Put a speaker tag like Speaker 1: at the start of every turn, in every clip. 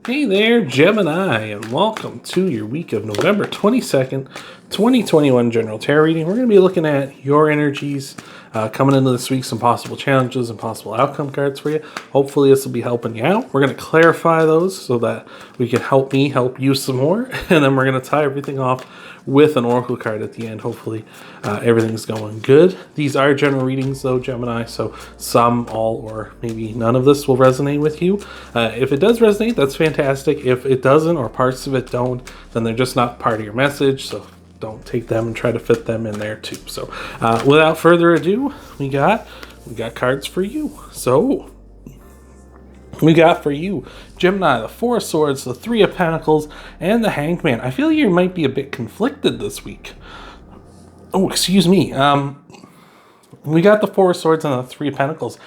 Speaker 1: Hey there, Gemini, and welcome to your week of November 22nd, 2021 General Tarot Reading. We're going to be looking at your energies coming into this week, some possible challenges and possible outcome cards for you. Hopefully this will be helping you out. We're going to clarify those so that we can help you some more, and then we're going to tie everything off with an oracle card at the end. Hopefully everything's going good. These are general readings though, Gemini, so some, all, or maybe none of this will resonate with you. If it does resonate, that's fantastic. If it doesn't, or parts of it don't, then they're just not part of your message, so don't take them and try to fit them in there too. So without further ado, we got cards for you. So we got for you, Gemini, the Four of Swords, the Three of Pentacles, and the Hanged Man. I feel you might be a bit conflicted this week. Oh, excuse me. We got the Four of Swords and the Three of Pentacles.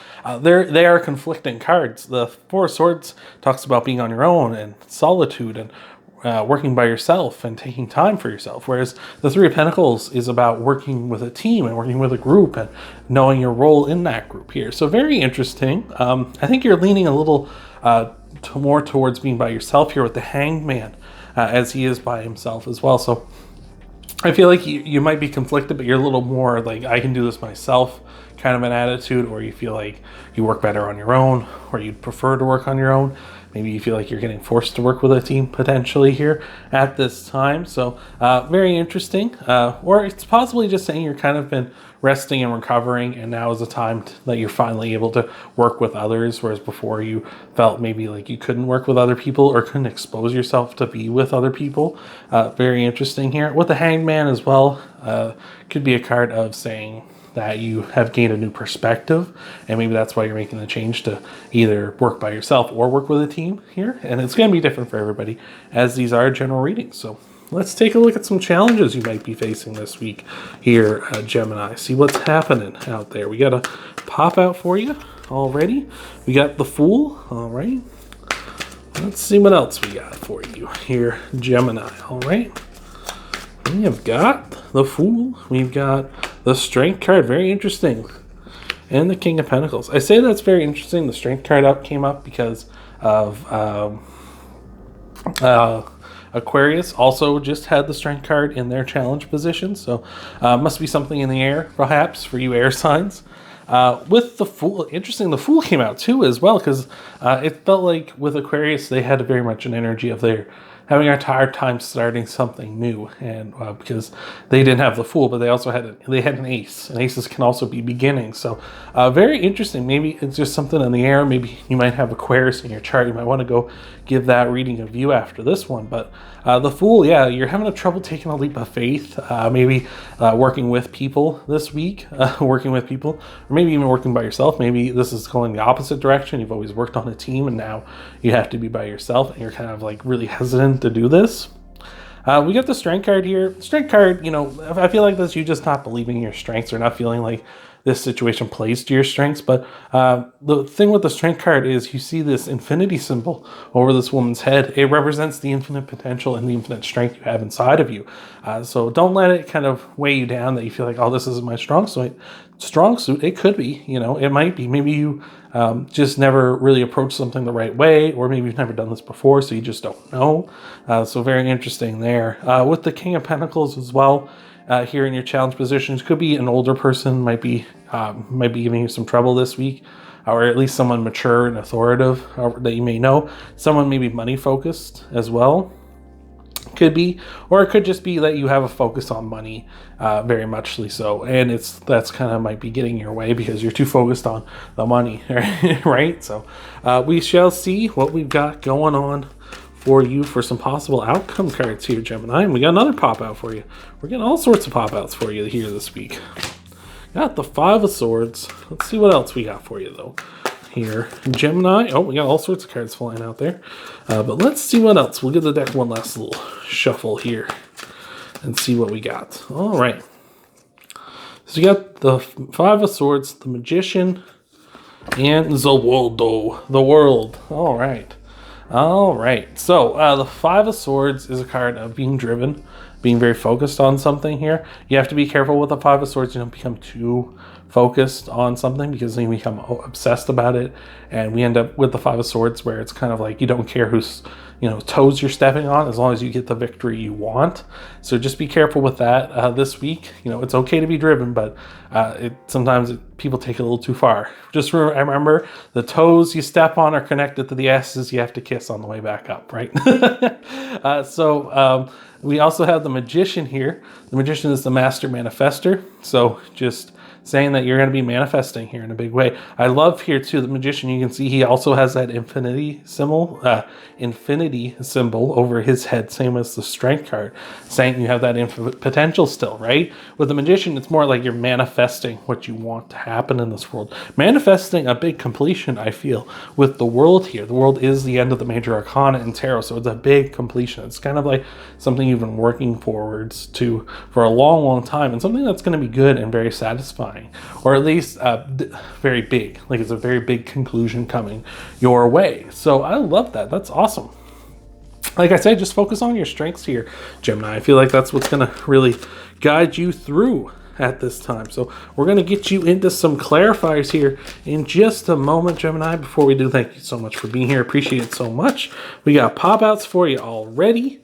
Speaker 1: They are conflicting cards. The Four of Swords talks about being on your own and solitude and working by yourself and taking time for yourself, whereas the Three of Pentacles is about working with a team and working with a group and knowing your role in that group here. So very interesting. I think you're leaning a little more towards being by yourself here with the Hanged Man, as he is by himself as well. So I feel like you might be conflicted, but you're a little more like, I can do this myself kind of an attitude, or you feel like you work better on your own, or you'd prefer to work on your own. Maybe you feel like you're getting forced to work with a team potentially here at this time. So very interesting. Or it's possibly just saying you're kind of been resting and recovering, and now is the time that you're finally able to work with others, whereas before you felt maybe like you couldn't work with other people or couldn't expose yourself to be with other people. Very interesting here. With the Hanged Man as well, could be a card of saying that you have gained a new perspective, and maybe that's why you're making the change to either work by yourself or work with a team here. And it's going to be different for everybody, as these are general readings. So let's take a look at some challenges you might be facing this week here, Gemini. See what's happening out there. We got a pop out for you already. We got the Fool. All right. Let's see what else we got for you here, Gemini. All right. We have got the Fool. We've got the Strength card, very interesting, and the King of Pentacles. I say that's very interesting. The Strength card came up because of Aquarius also just had the Strength card in their challenge position, so must be something in the air, perhaps, for you air signs. With the Fool, interesting, the Fool came out too as well, because it felt like with Aquarius they had very much an energy of their having a hard time starting something new, and because they didn't have the Fool, but they also had an Ace, and Aces can also be beginnings. So very interesting. Maybe it's just something in the air. Maybe you might have Aquarius in your chart. You might want to go give that reading a view after this one. But the Fool, yeah, you're having a trouble taking a leap of faith. Maybe working with people this week, working with people, or maybe even working by yourself. Maybe this is going the opposite direction. You've always worked on a team, and now you have to be by yourself, and you're kind of like really hesitant to do this. We got the Strength card here. Strength card, I feel like that's you just not believing in your strengths, or not feeling like this situation plays to your strengths. But the thing with the Strength card is you see this infinity symbol over this woman's head. It represents the infinite potential and the infinite strength you have inside of you. So don't let it kind of weigh you down that you feel like, oh, this isn't my strong suit. It could be, it might be. Maybe you just never really approached something the right way, or maybe you've never done this before, so you just don't know. So very interesting there. With the King of Pentacles as well, here in your challenge positions, could be an older person, might be giving you some trouble this week, or at least someone mature and authoritative that you may know. Someone maybe money focused as well. Could be, or it could just be that you have a focus on money, very muchly so, and that's kind of might be getting your way because you're too focused on the money, right? So we shall see what we've got going on for you for some possible outcome cards here, Gemini. And we got another pop out for you. We're getting all sorts of pop outs for you here this week. Got the Five of Swords. Let's see what else we got for you though here, Gemini. Oh, we got all sorts of cards flying out there, but let's see what else. We'll give the deck one last little shuffle here and see what we got. All right, so you got the Five of Swords, the Magician, and the World. All right, so the Five of Swords is a card of being driven, being very focused on something here. You have to be careful with the Five of Swords. You don't become too focused on something, because then you become obsessed about it, and we end up with the Five of Swords where it's kind of like you don't care who's toes you're stepping on, as long as you get the victory you want. So just be careful with that this week. It's okay to be driven, but sometimes people take it a little too far. Just remember, the toes you step on are connected to the S's you have to kiss on the way back up, right? We also have the Magician here. The Magician is the master manifester. So just saying that you're going to be manifesting here in a big way. I love here too, the Magician, you can see he also has that infinity symbol over his head, same as the Strength card, saying you have that infinite potential still, right? With the Magician, it's more like you're manifesting what you want to happen in this world. Manifesting a big completion, I feel, with the World here. The World is the end of the major arcana in tarot, so it's a big completion. It's kind of like something you've been working forwards to for a long, long time, and something that's going to be good and very satisfying. Or at least very big, like it's a very big conclusion coming your way. So I love that. That's awesome. Like I said, just focus on your strengths here, Gemini. I feel like that's what's going to really guide you through at this time. So we're going to get you into some clarifiers here in just a moment, Gemini. Before we do, thank you so much for being here. Appreciate it so much. We got pop outs for you already,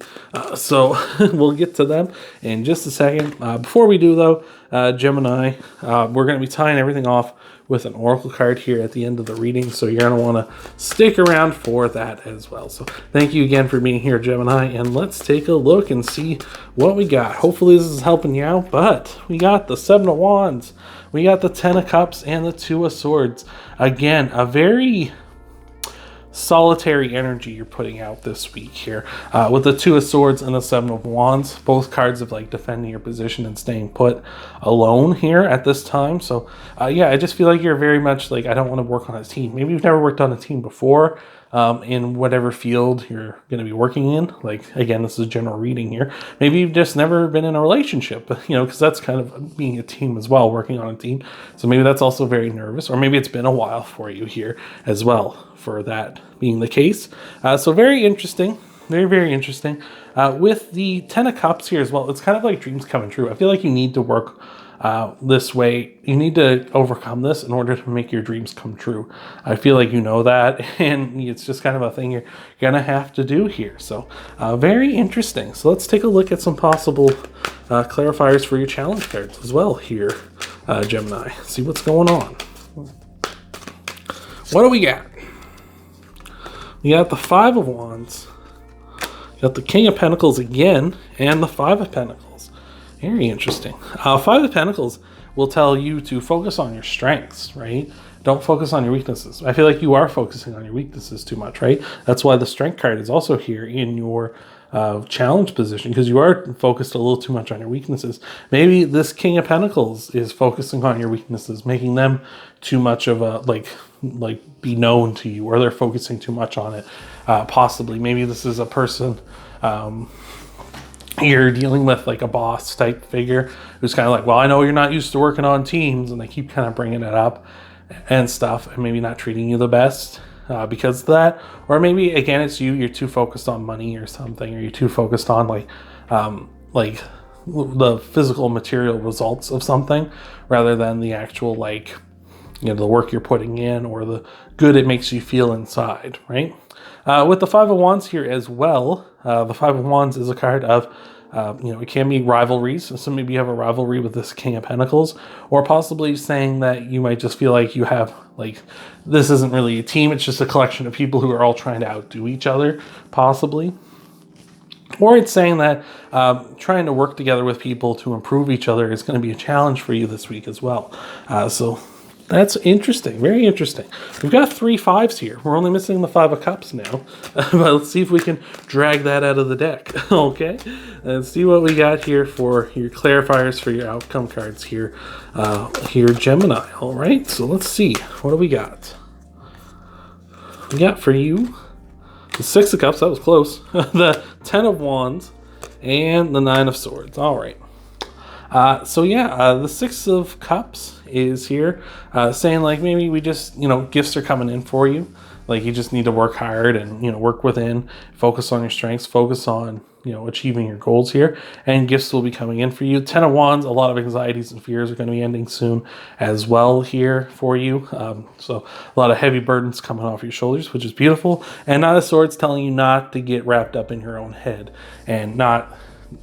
Speaker 1: so we'll get to them in just a second. Before we do though, Gemini, we're going to be tying everything off with an oracle card here at the end of the reading, so you're going to want to stick around for that as well. So thank you again for being here, Gemini, and let's take a look and see what we got. Hopefully this is helping you out, but we got the Seven of Wands, we got the Ten of Cups, and the Two of Swords. Again, a very solitary energy you're putting out this week here with the Two of Swords and the Seven of Wands, both cards of like defending your position and staying put alone here at this time. So yeah, I just feel like you're very much like, I don't want to work on a team. Maybe you've never worked on a team before in whatever field you're going to be working in. Like, again, this is a general reading here. Maybe you've just never been in a relationship, because that's kind of being a team as well, working on a team. So maybe that's also very nervous, or maybe it's been a while for you here as well, for that being the case. So very interesting, very, very interesting. With the Ten of Cups here as well, it's kind of like dreams coming true. I feel like you need to work this way. You need to overcome this in order to make your dreams come true. I feel like you know that, and it's just kind of a thing you're gonna have to do here. So very interesting. So let's take a look at some possible clarifiers for your challenge cards as well here, Gemini. See what's going on. What do we got? We got the Five of Wands, got the King of Pentacles again, and the Five of Pentacles. Very interesting. Five of Pentacles will tell you to focus on your strengths, right? Don't focus on your weaknesses. I feel like you are focusing on your weaknesses too much, right? That's why the Strength card is also here in your challenge position, because you are focused a little too much on your weaknesses. Maybe this King of Pentacles is focusing on your weaknesses, making them too much of a, like be known to you, or they're focusing too much on it. Possibly, maybe this is a person you're dealing with, like a boss type figure who's kind of like, well, I know you're not used to working on teams, and they keep kind of bringing it up and stuff, and maybe not treating you the best because of that. Or maybe again, it's you're too focused on money or something, or you're too focused on like the physical material results of something rather than the actual, like, the work you're putting in or the good it makes you feel inside, right? With the Five of Wands here as well, the Five of Wands is a card of, it can be rivalries. So maybe you have a rivalry with this King of Pentacles, or possibly saying that you might just feel like you have, like, this isn't really a team, it's just a collection of people who are all trying to outdo each other, possibly. Or it's saying that trying to work together with people to improve each other is going to be a challenge for you this week as well. So that's interesting, very interesting. We've got 3 fives here. We're only missing the Five of Cups now. But let's see if we can drag that out of the deck, okay? Let's see what we got here for your clarifiers for your outcome cards here, Gemini. All right, so let's see. What do we got? We got for you the Six of Cups, that was close. The Ten of Wands, and the Nine of Swords. All right. So yeah, the Six of Cups is here, saying like maybe we just, gifts are coming in for you. Like you just need to work hard and, work within, focus on your strengths, focus on, achieving your goals here, and gifts will be coming in for you. 10 of Wands, a lot of anxieties and fears are going to be ending soon as well here for you. So a lot of heavy burdens coming off your shoulders, which is beautiful. And Nine of Swords telling you not to get wrapped up in your own head, and not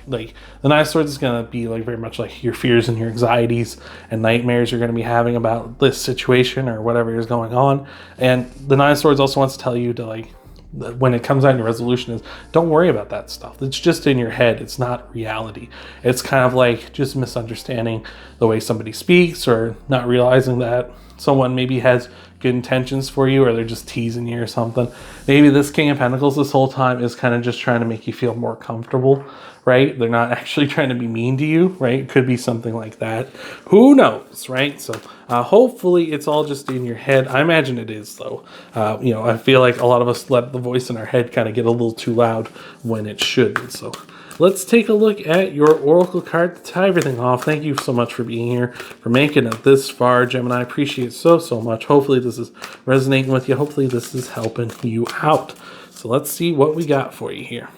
Speaker 1: like the Nine of Swords is going to be like very much like your fears and your anxieties and nightmares you're going to be having about this situation or whatever is going on. And the Nine of Swords also wants to tell you to, like, when it comes down to resolution, is don't worry about that stuff. It's just in your head. It's not reality. It's kind of like just misunderstanding the way somebody speaks, or not realizing that someone maybe has good intentions for you, or they're just teasing you or something. Maybe this King of Pentacles this whole time is kind of just trying to make you feel more comfortable, right? They're not actually trying to be mean to you, right? It could be something like that. Who knows, right? So hopefully it's all just in your head. I imagine it is, though. I feel like a lot of us let the voice in our head kind of get a little too loud when it shouldn't. So let's take a look at your oracle card to tie everything off. Thank you so much for being here, for making it this far, Gemini. I appreciate it so, so much. Hopefully this is resonating with you. Hopefully this is helping you out. So let's see what we got for you here.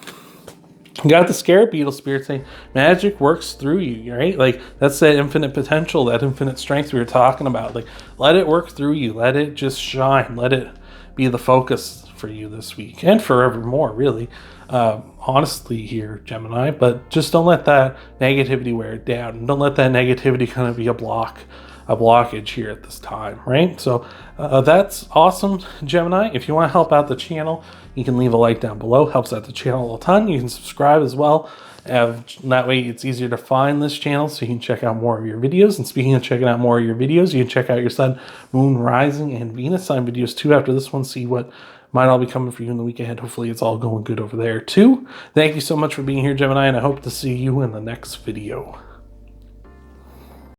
Speaker 1: You got the Scarab Beetle Spirit saying magic works through you, right? Like, that's that infinite potential, that infinite strength we were talking about. Like, let it work through you. Let it just shine. Let it be the focus for you this week and forevermore, really. Honestly here, Gemini, but just don't let that negativity wear it down. Don't let that negativity kind of be a blockage here at this time, right? So that's awesome, Gemini. If you want to help out the channel, you can leave a like down below. Helps out the channel a ton. You can subscribe as well. That way it's easier to find this channel, so you can check out more of your videos. And speaking of checking out more of your videos, you can check out your Sun, Moon, Rising, and Venus sign videos too after this one. See what might all be coming for you in the week ahead. Hopefully it's all going good over there too. Thank you so much for being here, Gemini, and I hope to see you in the next video.